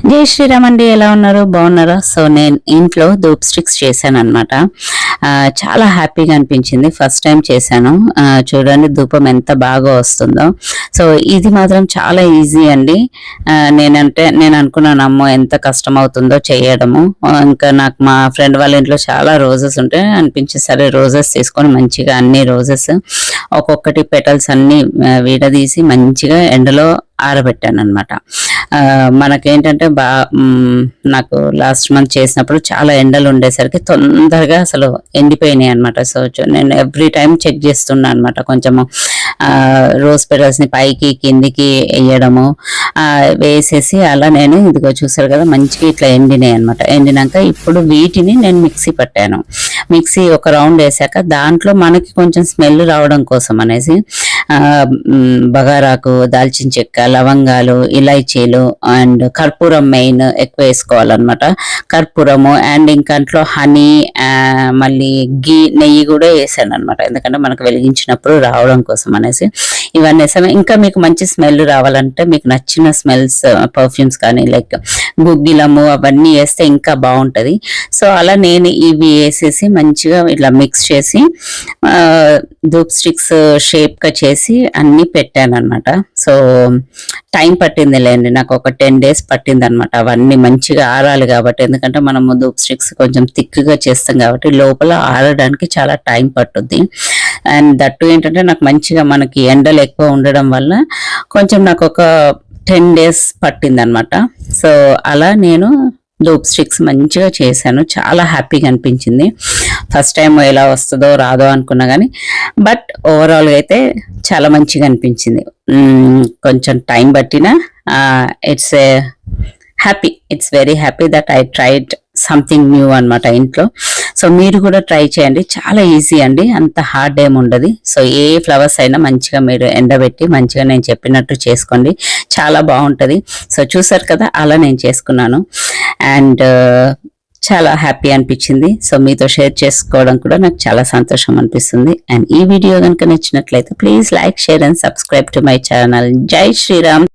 జై శ్రీరామ్ అండి, ఎలా ఉన్నారు? బాగున్నారా? సో నేను ఇంట్లో ధూప్ స్టిక్స్ చేశాను అనమాట. చాలా హ్యాపీగా అనిపించింది. ఫస్ట్ టైం చేశాను. చూడండి ధూపం ఎంత బాగా వస్తుందో. సో ఇది మాత్రం చాలా ఈజీ అండి. నేను అనుకున్నాను అమ్మో ఎంత కష్టం అవుతుందో చేయడము. ఇంకా నాకు మా ఫ్రెండ్ వాళ్ళ ఇంట్లో చాలా రోజెస్ ఉంటే అనిపించి సరే రోజెస్ తీసుకొని మంచిగా అన్ని రోజెస్ ఒక్కొక్కటి పెటల్స్ అన్ని విడదీసి మంచిగా ఎండలో ఆరబెట్టాను అనమాట. మనకేంటంటే నాకు లాస్ట్ మంత్ చేసినప్పుడు చాలా ఎండలు ఉండేసరికి తొందరగా అసలు ఎండిపోయినాయి అనమాట. సో నేను ఎవ్రీ టైం చెక్ చేస్తున్నా అనమాట. కొంచెము రోజ్ పెటల్స్ ని పైకి కిందికి వేయడము వేసేసి అలా నేను ఇదిగో చూసారు కదా మంచిగా ఇట్లా ఎండినాయి అనమాట. ఎండినాక ఇప్పుడు వీటిని నేను మిక్సీ పట్టాను. మిక్సీ ఒక రౌండ్ వేసాక దాంట్లో మనకి కొంచెం స్మెల్ రావడం కోసం అనేసి బగారాకు, దాల్చిన చెక్క, లవంగాలు, ఇలాచీలు అండ్ కర్పూరం మెయిన్ ఎక్కువ వేసుకోవాలన్నమాట. కర్పూరము అండ్ ఇంకంట్లో హనీ మళ్ళీ నెయ్యి కూడా వేసాను అనమాట. ఎందుకంటే మనకు వెలిగించినప్పుడు రావడం కోసం అనేసి ఇవన్నీ వేసాను. ఇంకా మీకు మంచి స్మెల్ రావాలంటే మీకు నచ్చిన స్మెల్స్ పర్ఫ్యూమ్స్ కానీ లైక్ గుగ్గిలము అవన్నీ వేస్తే ఇంకా బాగుంటది. సో అలా నేను ఇవి వేసేసి మంచిగా ఇట్లా మిక్స్ చేసి ధూప్ స్టిక్స్ షేప్ గా చేసి అన్ని పెట్టాను అనమాట. సో టైం పట్టింది లేండి, నాకు ఒక 10 days పట్టింది అనమాట. అవన్నీ మంచిగా ఆరాలి కాబట్టి, ఎందుకంటే మనము ధూప్ స్టిక్స్ కొంచెం థిక్గా చేస్తాం కాబట్టి లోపల ఆరడానికి చాలా టైం పట్టుద్ది. అండ్ దట్టు ఏంటంటే నాకు మంచిగా మనకి ఎండలు ఎక్కువ ఉండడం వల్ల కొంచెం నాకు ఒక 10 days పట్టింది అనమాట. సో అలా నేను ధూప్ స్టిక్స్ మంచిగా చేశాను. చాలా హ్యాపీగా అనిపించింది. ఫస్ట్ టైం ఎలా వస్తుందో రాదో అనుకున్నా కానీ బట్ ఓవరాల్గా అయితే చాలా మంచిగా అనిపించింది. కొంచెం టైం పట్టినా it's very happy that I tried something new అనమాట ఇంట్లో. సో మీరు కూడా ట్రై చేయండి, చాలా ఈజీ అండి, అంత హార్డ్ ఏమి ఉండదు. సో ఏ ఫ్లవర్స్ అయినా మంచిగా మీరు ఎండబెట్టి మంచిగా నేను చెప్పినట్టు చేసుకోండి, చాలా బాగుంటుంది. సో చూసారు కదా అలా నేను చేసుకున్నాను అండ్ చాలా హ్యాపీ అనిపించింది. సో మీతో షేర్ చేసుకోవడం కూడా నాకు చాలా సంతోషం అనిపిస్తుంది. అండ్ ఈ వీడియో కనుక నచ్చినట్లయితే please like, share and subscribe to my channel. జై శ్రీరామ్.